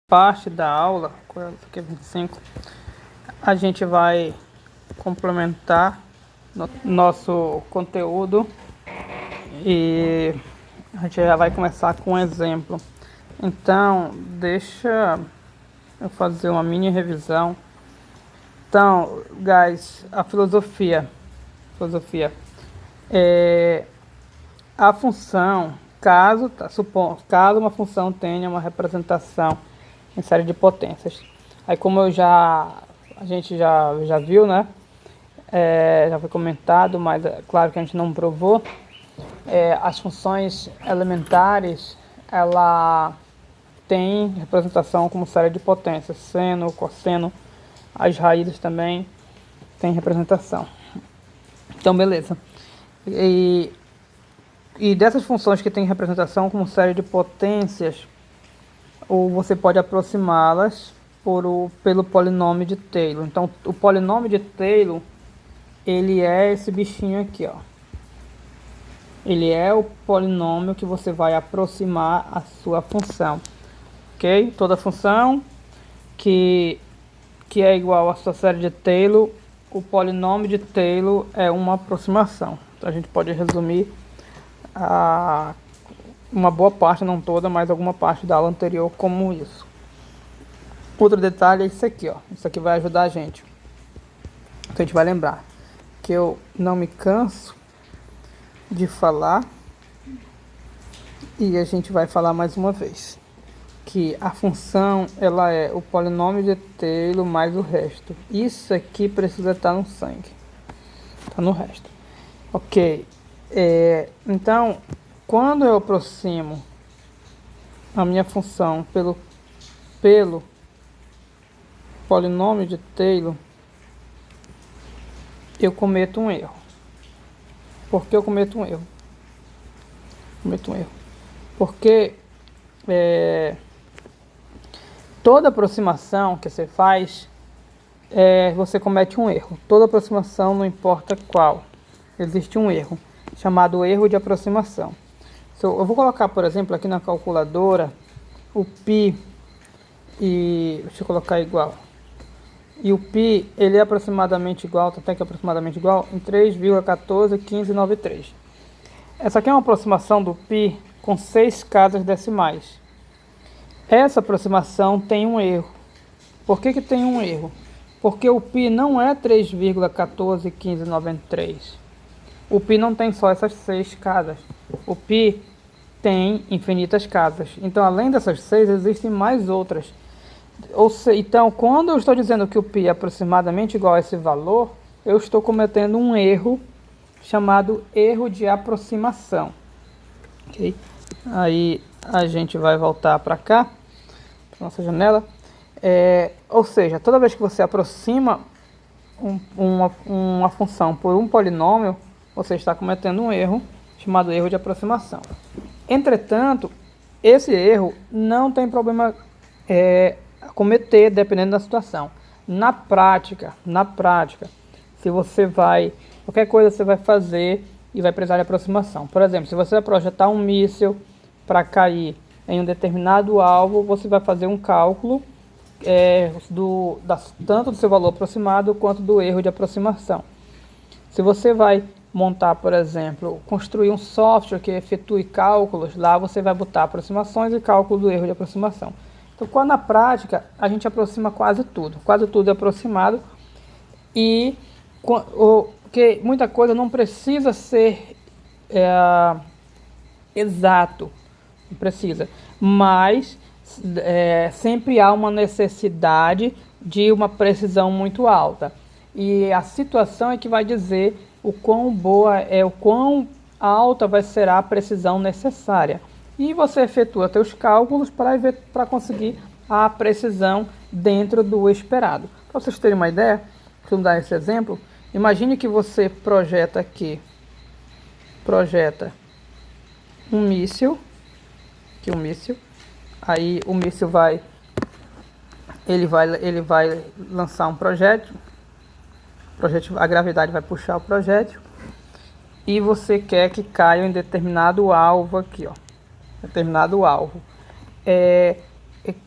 parte da aula, aqui é 25, a gente vai complementar nosso conteúdo e a gente já vai começar com um exemplo. Então, deixa eu fazer uma mini revisão. Então, guys, a filosofia é a função, caso uma função tenha uma representação em série de potências. Aí, como a gente já viu, né? Já foi comentado, mas é claro que a gente não provou. As funções elementares, ela tem representação como série de potências, seno, cosseno, as raízes também tem representação. Então, beleza. E dessas funções que tem representação como série de potências, ou você pode aproximá-las pelo polinômio de Taylor. Então, o polinômio de Taylor, ele é esse bichinho aqui, ó. Ele é o polinômio que você vai aproximar a sua função, ok? Toda função que é igual à sua série de Taylor, o polinômio de Taylor é uma aproximação. Então, a gente pode resumir uma boa parte, não toda, mas alguma parte da aula anterior como isso. Outro detalhe é isso aqui, ó. Isso aqui vai ajudar a gente. Então a gente vai lembrar que eu não me canso de falar e a gente vai falar mais uma vez que a função, ela é o polinômio de Taylor mais o resto. Isso aqui precisa estar no sangue, tá no resto, ok? Então, quando eu aproximo a minha função pelo polinômio de Taylor, eu cometo um erro. Por que eu cometo um erro? Porque toda aproximação que você faz, você comete um erro. Toda aproximação, não importa qual, existe um erro, chamado erro de aproximação. Eu vou colocar, por exemplo, aqui na calculadora, o π, e deixa eu colocar igual. E o π, ele é aproximadamente igual, até que aproximadamente igual, em 3,141593. Essa aqui é uma aproximação do π com 6 casas decimais. Essa aproximação tem um erro. Por que tem um erro? Porque o π não é 3,141593. O π não tem só essas 6 casas. O π tem infinitas casas. Então, além dessas 6, existem mais outras. Então, quando eu estou dizendo que o π é aproximadamente igual a esse valor, eu estou cometendo um erro chamado erro de aproximação. Okay? Aí a gente vai voltar para cá, para nossa janela. Ou seja, toda vez que você aproxima uma função por um polinômio, você está cometendo um erro chamado erro de aproximação. Entretanto, esse erro não tem problema cometer, dependendo da situação. Na prática, se você qualquer coisa você vai fazer e vai precisar de aproximação. Por exemplo, se você vai projetar um míssil para cair em um determinado alvo, você vai fazer um cálculo tanto do seu valor aproximado quanto do erro de aproximação. Se você vai montar, por exemplo, construir um software que efetue cálculos, lá você vai botar aproximações e cálculo do erro de aproximação. Então, quando na prática, a gente aproxima quase tudo é aproximado, e que muita coisa não precisa ser exato, não precisa, mas sempre há uma necessidade de uma precisão muito alta, e a situação é que vai dizer o quão alta vai ser a precisão necessária. E você efetua seus cálculos para conseguir a precisão dentro do esperado. Para vocês terem uma ideia, vamos dar esse exemplo. Imagine que você projeta um míssil, aí o míssil vai lançar um projétil, a gravidade vai puxar o projétil, e você quer que caia em determinado alvo aqui, ó.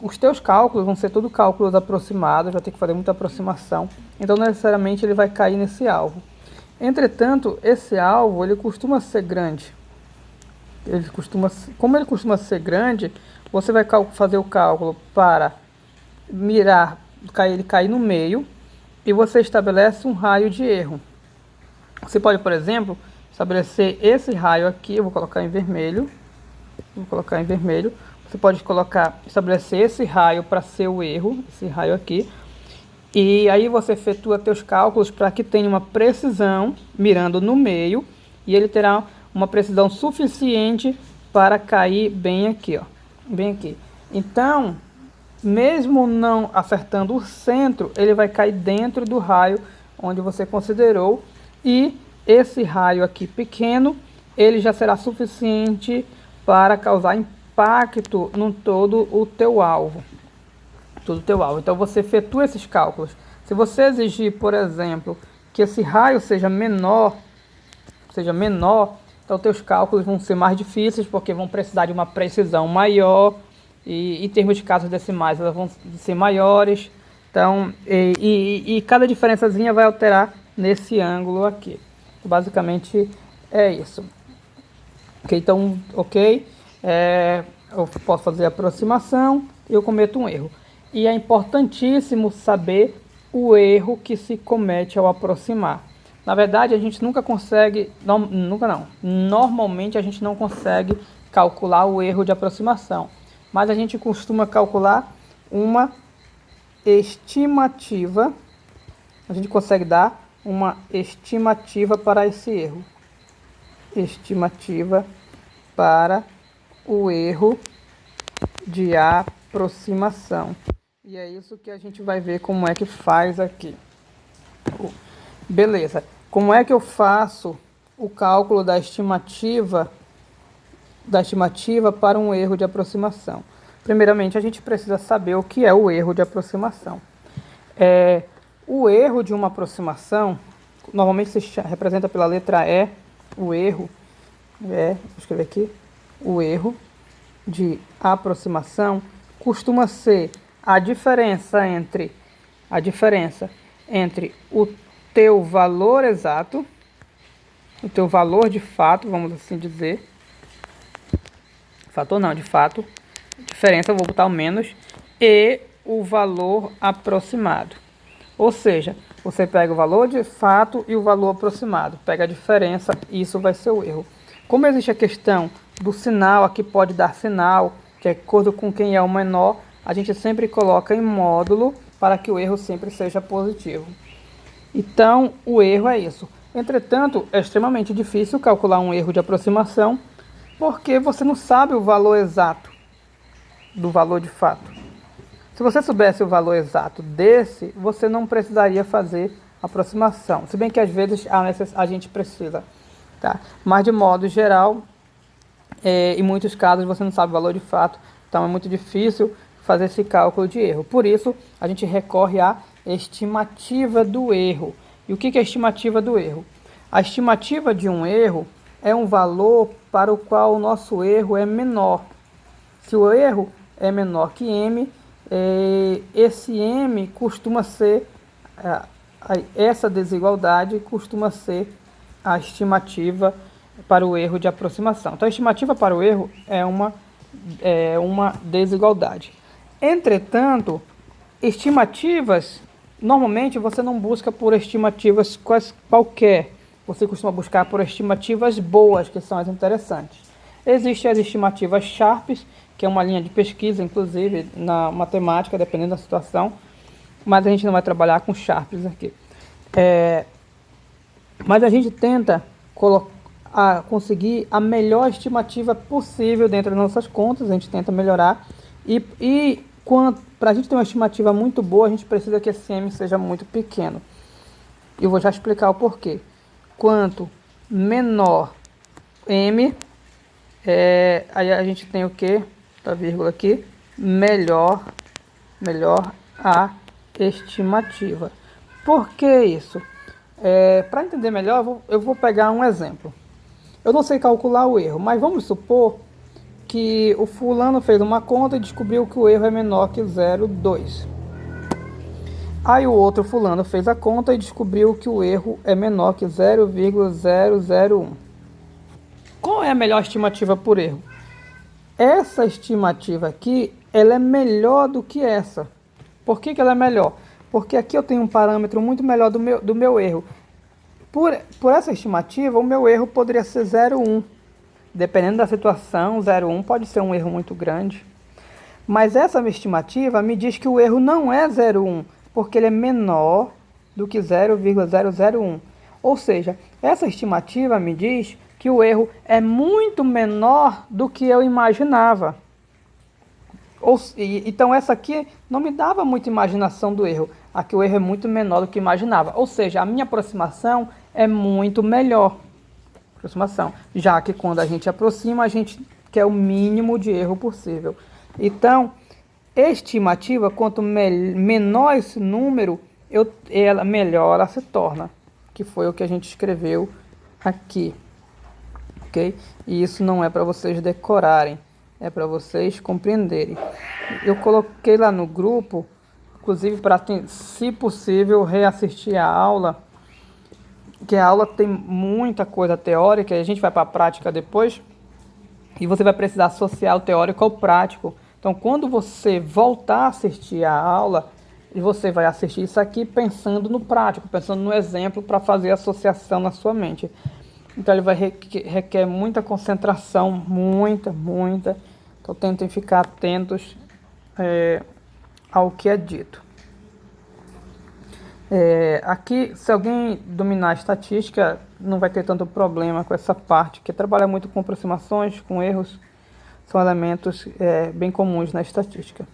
os teus cálculos vão ser tudo cálculos aproximados, vai ter que fazer muita aproximação, então necessariamente ele vai cair nesse alvo. Entretanto, esse alvo ele costuma ser grande. Como ele costuma ser grande, você vai fazer o cálculo para mirar, ele cair no meio, e você estabelece um raio de erro. Você pode, por exemplo, estabelecer esse raio aqui, eu vou colocar em vermelho. Você pode estabelecer esse raio para ser o erro, esse raio aqui. E aí você efetua teus cálculos para que tenha uma precisão, mirando no meio, e ele terá uma precisão suficiente para cair bem aqui, ó, bem aqui. Então, mesmo não acertando o centro, ele vai cair dentro do raio onde você considerou, e esse raio aqui pequeno, ele já será suficiente para causar impacto no todo o teu alvo. Então você efetua esses cálculos. Se você exigir, por exemplo, que esse raio seja menor, então teus cálculos vão ser mais difíceis, porque vão precisar de uma precisão maior, e em termos de casas decimais elas vão ser maiores. Então, cada diferençazinha vai alterar nesse ângulo aqui. Basicamente é isso. Então, eu posso fazer a aproximação e eu cometo um erro. E é importantíssimo saber o erro que se comete ao aproximar. Na verdade, a gente nunca consegue, normalmente a gente não consegue calcular o erro de aproximação, mas a gente costuma calcular uma estimativa, a gente consegue dar uma estimativa para esse erro. Estimativa para o erro de aproximação. E é isso que a gente vai ver como é que faz aqui. Beleza. Como é que eu faço o cálculo da estimativa para um erro de aproximação? Primeiramente, a gente precisa saber o que é o erro de aproximação. O erro de uma aproximação, normalmente se representa pela letra E, o erro, vou escrever aqui, o erro de aproximação costuma ser a diferença entre o teu valor exato, o teu valor de fato, vamos assim dizer, de fato, diferença, eu vou botar o menos, e o valor aproximado. Ou seja, você pega o valor de fato e o valor aproximado, pega a diferença, e isso vai ser o erro. Como existe a questão do sinal, aqui pode dar sinal, de acordo com quem é o menor, a gente sempre coloca em módulo para que o erro sempre seja positivo. Então, o erro é isso. Entretanto, é extremamente difícil calcular um erro de aproximação, porque você não sabe o valor exato do valor de fato. Se você soubesse o valor exato desse, você não precisaria fazer aproximação. Se bem que às vezes a gente precisa. Tá? Mas de modo geral, em muitos casos você não sabe o valor de fato, então é muito difícil fazer esse cálculo de erro. Por isso, a gente recorre à estimativa do erro. E o que é a estimativa do erro? A estimativa de um erro é um valor para o qual o nosso erro é menor. Se o erro é menor que m, esse m costuma ser, essa desigualdade costuma ser a estimativa para o erro de aproximação. Então, a estimativa para o erro é uma desigualdade. Entretanto, estimativas, normalmente você não busca por estimativas qualquer. Você costuma buscar por estimativas boas, que são as interessantes. Existem as estimativas Sharps, que é uma linha de pesquisa, inclusive, na matemática, dependendo da situação. Mas a gente não vai trabalhar com Sharps aqui. Mas a gente tenta conseguir a melhor estimativa possível dentro das nossas contas, a gente tenta melhorar. E para a gente ter uma estimativa muito boa, a gente precisa que esse m seja muito pequeno. Eu vou já explicar o porquê. Quanto menor m, aí a gente tem o que? Tá vírgula aqui, melhor a estimativa. Por que isso? Para entender melhor, eu vou pegar um exemplo. Eu não sei calcular o erro, mas vamos supor que o fulano fez uma conta e descobriu que o erro é menor que 0,2. Aí o outro fulano fez a conta e descobriu que o erro é menor que 0,001. Qual é a melhor estimativa por erro? Essa estimativa aqui, ela é melhor do que essa. Por que ela é melhor? Porque aqui eu tenho um parâmetro muito melhor do meu erro. Por essa estimativa, o meu erro poderia ser 0,1. Dependendo da situação, 0,1 pode ser um erro muito grande. Mas essa estimativa me diz que o erro não é 0,1, porque ele é menor do que 0,001. Ou seja, essa estimativa me diz que o erro é muito menor do que eu imaginava. Então essa aqui não me dava muita imaginação do erro. Aqui o erro é muito menor do que imaginava. Ou seja, a minha aproximação é muito melhor. Já que quando a gente aproxima, a gente quer o mínimo de erro possível. Então, estimativa, quanto menor esse número, melhor ela se torna. Que foi o que a gente escreveu aqui. Ok? E isso não é para vocês decorarem, é para vocês compreenderem. Eu coloquei lá no grupo, inclusive para, se possível, reassistir a aula, que a aula tem muita coisa teórica e a gente vai para a prática depois, e você vai precisar associar o teórico ao prático. Então, quando você voltar a assistir a aula, você vai assistir isso aqui pensando no prático, pensando no exemplo para fazer associação na sua mente. Então, ele vai requer muita concentração, muita. Então, tentem ficar atentos ao que é dito. Aqui, se alguém dominar a estatística, não vai ter tanto problema com essa parte, que trabalha muito com aproximações, com erros, são elementos bem comuns na estatística.